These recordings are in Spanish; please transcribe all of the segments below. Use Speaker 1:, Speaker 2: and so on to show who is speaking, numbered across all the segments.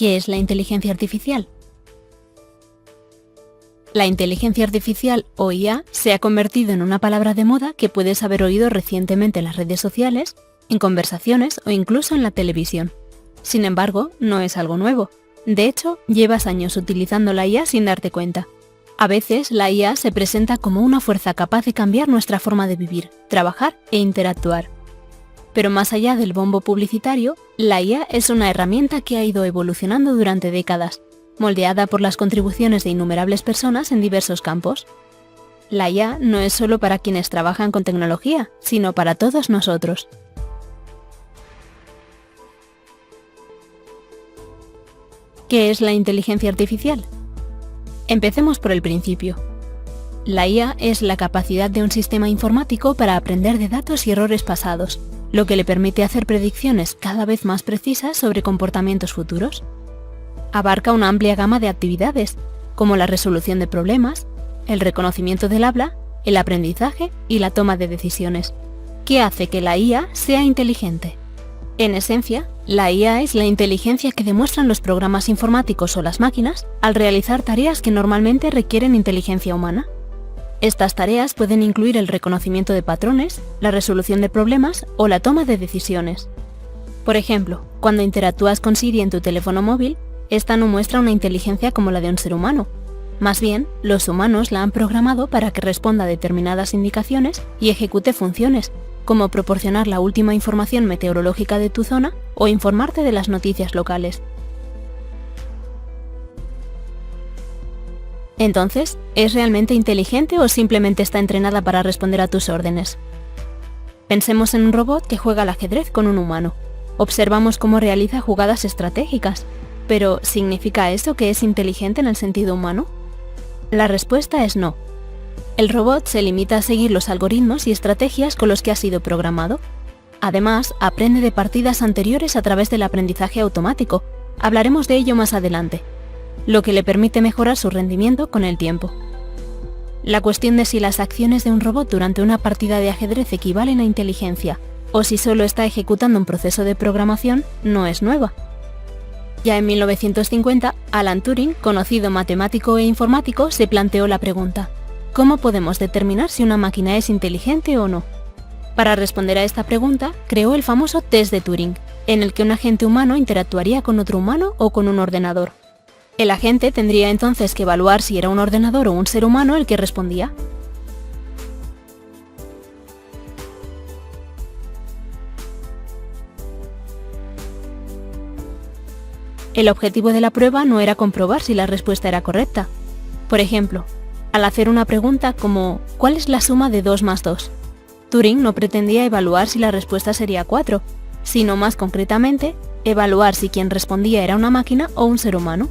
Speaker 1: ¿Qué es la inteligencia artificial? La inteligencia artificial, o IA, se ha convertido en una palabra de moda que puedes haber oído recientemente en las redes sociales, en conversaciones o incluso en la televisión. Sin embargo, no es algo nuevo. De hecho, llevas años utilizando la IA sin darte cuenta. A veces, la IA se presenta como una fuerza capaz de cambiar nuestra forma de vivir, trabajar e interactuar. Pero más allá del bombo publicitario, la IA es una herramienta que ha ido evolucionando durante décadas, moldeada por las contribuciones de innumerables personas en diversos campos. La IA no es solo para quienes trabajan con tecnología, sino para todos nosotros. ¿Qué es la inteligencia artificial? Empecemos por el principio. La IA es la capacidad de un sistema informático para aprender de datos y errores pasados, lo que le permite hacer predicciones cada vez más precisas sobre comportamientos futuros. Abarca una amplia gama de actividades, como la resolución de problemas, el reconocimiento del habla, el aprendizaje y la toma de decisiones. ¿Qué hace que la IA sea inteligente? En esencia, la IA es la inteligencia que demuestran los programas informáticos o las máquinas al realizar tareas que normalmente requieren inteligencia humana. Estas tareas pueden incluir el reconocimiento de patrones, la resolución de problemas o la toma de decisiones. Por ejemplo, cuando interactúas con Siri en tu teléfono móvil, esta no muestra una inteligencia como la de un ser humano. Más bien, los humanos la han programado para que responda a determinadas indicaciones y ejecute funciones, como proporcionar la última información meteorológica de tu zona o informarte de las noticias locales. Entonces, ¿es realmente inteligente o simplemente está entrenada para responder a tus órdenes? Pensemos en un robot que juega al ajedrez con un humano. Observamos cómo realiza jugadas estratégicas, pero ¿significa eso que es inteligente en el sentido humano? La respuesta es no. El robot se limita a seguir los algoritmos y estrategias con los que ha sido programado. Además, aprende de partidas anteriores a través del aprendizaje automático. Hablaremos de ello más adelante, lo que le permite mejorar su rendimiento con el tiempo. La cuestión de si las acciones de un robot durante una partida de ajedrez equivalen a inteligencia, o si solo está ejecutando un proceso de programación, no es nueva. Ya en 1950, Alan Turing, conocido matemático e informático, se planteó la pregunta: ¿cómo podemos determinar si una máquina es inteligente o no? Para responder a esta pregunta, creó el famoso test de Turing, en el que un agente humano interactuaría con otro humano o con un ordenador. El agente tendría entonces que evaluar si era un ordenador o un ser humano el que respondía. El objetivo de la prueba no era comprobar si la respuesta era correcta. Por ejemplo, al hacer una pregunta como ¿cuál es la suma de 2 más 2? Turing no pretendía evaluar si la respuesta sería 4, sino más concretamente, evaluar si quien respondía era una máquina o un ser humano.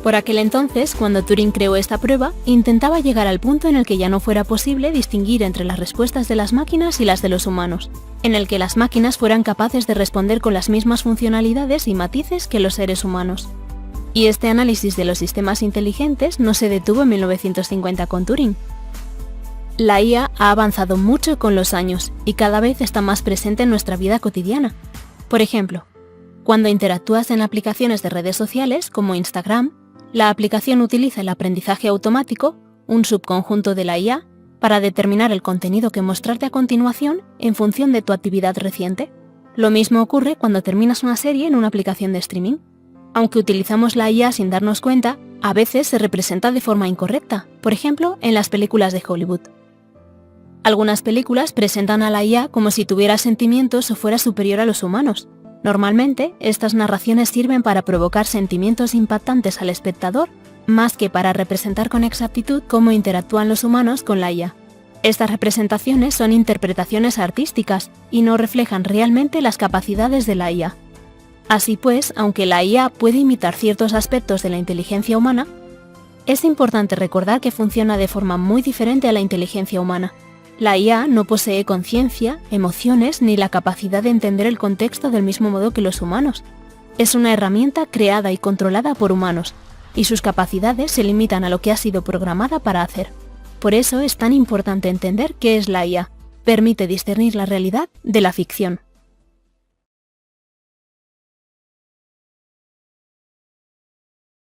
Speaker 1: Por aquel entonces, cuando Turing creó esta prueba, intentaba llegar al punto en el que ya no fuera posible distinguir entre las respuestas de las máquinas y las de los humanos, en el que las máquinas fueran capaces de responder con las mismas funcionalidades y matices que los seres humanos. Y este análisis de los sistemas inteligentes no se detuvo en 1950 con Turing. La IA ha avanzado mucho con los años y cada vez está más presente en nuestra vida cotidiana. Por ejemplo, cuando interactúas en aplicaciones de redes sociales como Instagram, la aplicación utiliza el aprendizaje automático, un subconjunto de la IA, para determinar el contenido que mostrarte a continuación en función de tu actividad reciente. Lo mismo ocurre cuando terminas una serie en una aplicación de streaming. Aunque utilizamos la IA sin darnos cuenta, a veces se representa de forma incorrecta, por ejemplo, en las películas de Hollywood. Algunas películas presentan a la IA como si tuviera sentimientos o fuera superior a los humanos. Normalmente, estas narraciones sirven para provocar sentimientos impactantes al espectador, más que para representar con exactitud cómo interactúan los humanos con la IA. Estas representaciones son interpretaciones artísticas y no reflejan realmente las capacidades de la IA. Así pues, aunque la IA puede imitar ciertos aspectos de la inteligencia humana, es importante recordar que funciona de forma muy diferente a la inteligencia humana. La IA no posee conciencia, emociones ni la capacidad de entender el contexto del mismo modo que los humanos. Es una herramienta creada y controlada por humanos, y sus capacidades se limitan a lo que ha sido programada para hacer. Por eso es tan importante entender qué es la IA. Permite discernir la realidad de la ficción.